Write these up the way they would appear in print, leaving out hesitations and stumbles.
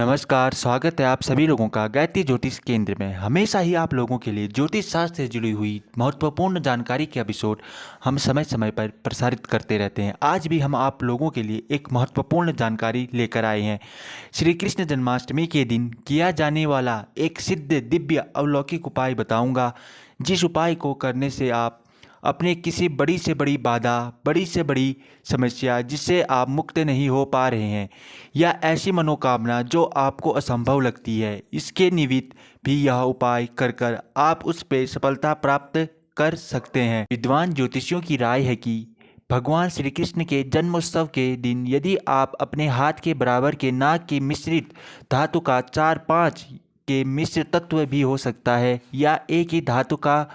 नमस्कार, स्वागत है आप सभी लोगों का गायत्री ज्योतिष केंद्र में। हमेशा ही आप लोगों के लिए ज्योतिष शास्त्र से जुड़ी हुई महत्वपूर्ण जानकारी के एपिसोड हम समय समय पर प्रसारित करते रहते हैं। आज भी हम आप लोगों के लिए एक महत्वपूर्ण जानकारी लेकर आए हैं। श्री कृष्ण जन्माष्टमी के दिन किया जाने वाला एक सिद्ध दिव्य अलौकिक उपाय बताऊंगा, जिस उपाय को करने से आप अपने किसी बड़ी से बड़ी बाधा, बड़ी से बड़ी समस्या जिससे आप मुक्त नहीं हो पा रहे हैं, या ऐसी मनोकामना जो आपको असंभव लगती है, इसके निमित्त भी यह उपाय कर कर आप उस पर सफलता प्राप्त कर सकते हैं। विद्वान ज्योतिषियों की राय है कि भगवान श्री कृष्ण के जन्मोत्सव के दिन यदि आप अपने हाथ के बराबर के नाग के मिश्रित धातु का 4-5 के मिश्र तत्व भी हो सकता है, या एक ही धातु का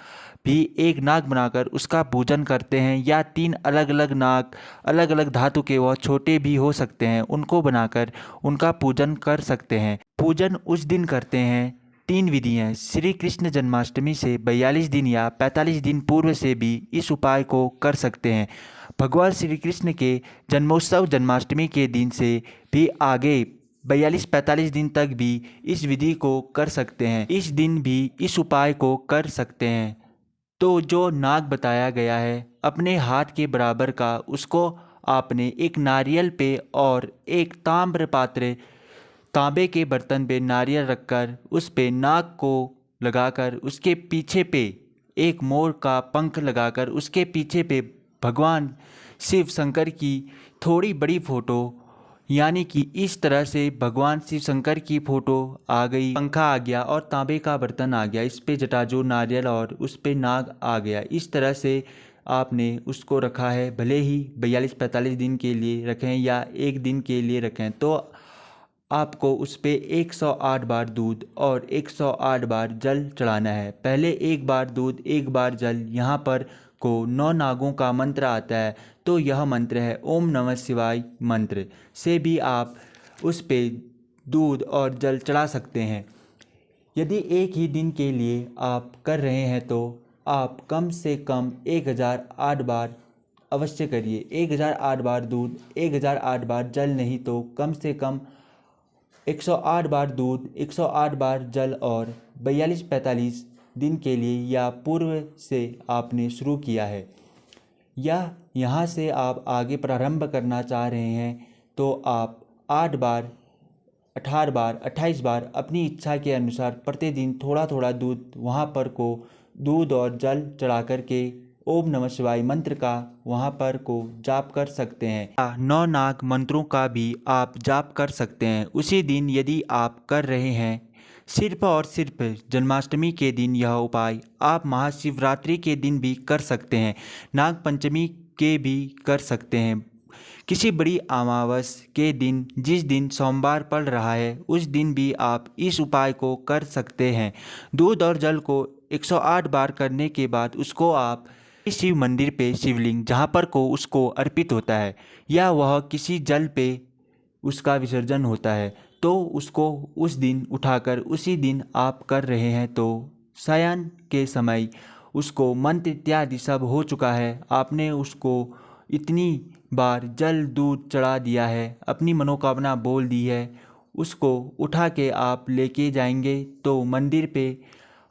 भी एक नाग बनाकर उसका पूजन करते हैं, या 3 अलग अलग नाग अलग अलग धातु के व छोटे भी हो सकते हैं, उनको बनाकर उनका पूजन कर सकते हैं। पूजन उस दिन करते हैं। 3 विधि हैं। श्री कृष्ण जन्माष्टमी से 42 दिन या 45 दिन पूर्व से भी इस उपाय को कर सकते हैं। भगवान श्री कृष्ण के जन्मोत्सव जन्माष्टमी के दिन से भी आगे 42-45 दिन तक भी इस विधि को कर सकते हैं। इस दिन भी इस उपाय को कर सकते हैं। तो जो नाग बताया गया है अपने हाथ के बराबर का, उसको आपने एक नारियल पे और एक ताम्र पात्र तांबे के बर्तन पे नारियल रखकर उस पे नाग को लगाकर उसके पीछे पे एक मोर का पंख लगाकर उसके पीछे पे भगवान शिव शंकर की थोड़ी बड़ी फोटो, यानी कि इस तरह से भगवान शिव शंकर की फोटो आ गई, पंखा आ गया और तांबे का बर्तन आ गया, इस पे जटाजू नारियल और उस पे नाग आ गया। इस तरह से आपने उसको रखा है। भले ही 42-45 दिन के लिए रखें या एक दिन के लिए रखें, तो आपको उस पे 108 बार दूध और 108 बार जल चढ़ाना है। पहले 1 बार दूध 1 बार जल, यहाँ पर को 9 नागों का मंत्र आता है, तो यह मंत्र है ओम नमः शिवाय मंत्र से भी आप उस पे दूध और जल चढ़ा सकते हैं। यदि एक ही दिन के लिए आप कर रहे हैं तो आप कम से कम 1008 बार अवश्य करिए। 1008 बार दूध, 1008 बार जल नहीं तो कम से कम 108 बार दूध, 108 बार जल और 42-45 दिन के लिए या पूर्व से आपने शुरू किया है, या यहाँ से आप आगे प्रारंभ करना चाह रहे हैं तो आप 8 बार, 18 बार, 28 बार अपनी इच्छा के अनुसार प्रतिदिन थोड़ा थोड़ा दूध वहाँ पर को दूध और जल चढ़ा कर के ओम नमः शिवाय मंत्र का वहाँ पर को जाप कर सकते हैं। 9 नाग मंत्रों का भी आप जाप कर सकते हैं उसी दिन यदि आप कर रहे हैं। सिर्फ और सिर्फ जन्माष्टमी के दिन यह उपाय आप महाशिवरात्रि के दिन भी कर सकते हैं, नाग पंचमी के भी कर सकते हैं, किसी बड़ी अमावस के दिन, जिस दिन सोमवार पड़ रहा है उस दिन भी आप इस उपाय को कर सकते हैं। दूध और जल को 108 बार करने के बाद उसको आप शिव मंदिर पे शिवलिंग जहाँ पर को उसको अर्पित होता है, या वह किसी जल पे उसका विसर्जन होता है, तो उसको उस दिन उठाकर उसी दिन आप कर रहे हैं तो शयन के समय उसको मंत्र इत्यादि सब हो चुका है, आपने उसको इतनी बार जल दूध चढ़ा दिया है, अपनी मनोकामना बोल दी है, उसको उठा के आप लेके जाएंगे तो मंदिर पे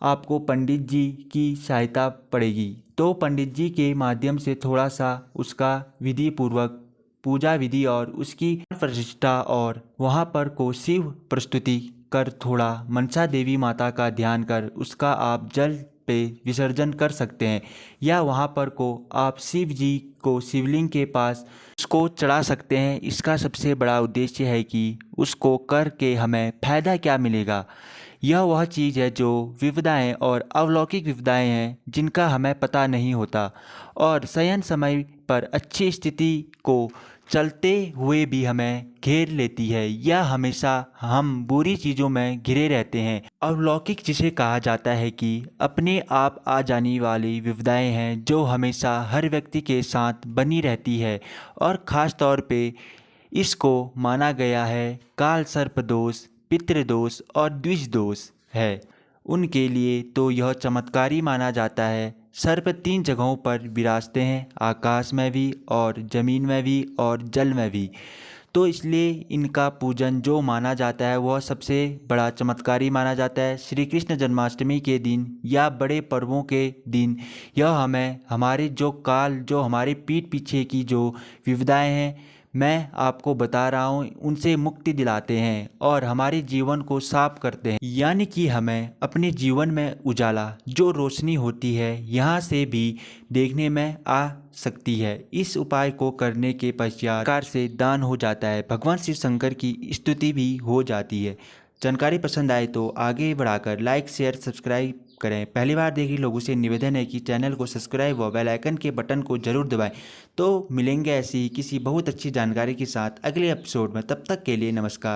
आपको पंडित जी की सहायता पड़ेगी। तो पंडित जी के माध्यम से थोड़ा सा उसका विधि पूर्वक पूजा विधि और उसकी प्रतिष्ठा और वहाँ पर को शिव प्रस्तुति कर थोड़ा मनसा देवी माता का ध्यान कर उसका आप जल पे विसर्जन कर सकते हैं, या वहाँ पर को आप शिव जी को शिवलिंग के पास उसको चढ़ा सकते हैं। इसका सबसे बड़ा उद्देश्य है कि उसको करके हमें फ़ायदा क्या मिलेगा। यह वह चीज़ है जो विविधताएँ और अलौकिक विविधताएँ हैं जिनका हमें पता नहीं होता, और शयन समय पर अच्छी स्थिति को चलते हुए भी हमें घेर लेती है, या हमेशा हम बुरी चीज़ों में घिरे रहते हैं। अलौकिक जिसे कहा जाता है कि अपने आप आ जाने वाली विविधताएँ हैं जो हमेशा हर व्यक्ति के साथ बनी रहती है, और ख़ास तौर पे इसको माना गया है काल सर्प दोष, पितृदोष और द्विज दोष है उनके लिए तो यह चमत्कारी माना जाता है। सर्प 3 जगहों पर विराजते हैं, आकाश में भी और ज़मीन में भी और जल में भी। तो इसलिए इनका पूजन जो माना जाता है वह सबसे बड़ा चमत्कारी माना जाता है। श्री कृष्ण जन्माष्टमी के दिन या बड़े पर्वों के दिन यह हमें हमारे जो हमारे पीठ पीछे की जो विविधाएं हैं मैं आपको बता रहा हूँ उनसे मुक्ति दिलाते हैं और हमारे जीवन को साफ करते हैं, यानी कि हमें अपने जीवन में उजाला जो रोशनी होती है यहाँ से भी देखने में आ सकती है। इस उपाय को करने के पश्चात कार से दान हो जाता है, भगवान शिव शंकर की स्तुति भी हो जाती है। जानकारी पसंद आए तो आगे बढ़ाकर लाइक शेयर सब्सक्राइब करें। पहली बार देख रहे लोगों से निवेदन है कि चैनल को सब्सक्राइब व बेल आइकन के बटन को जरूर दबाएं। तो मिलेंगे ऐसी ही किसी बहुत अच्छी जानकारी के साथ अगले एपिसोड में, तब तक के लिए नमस्कार।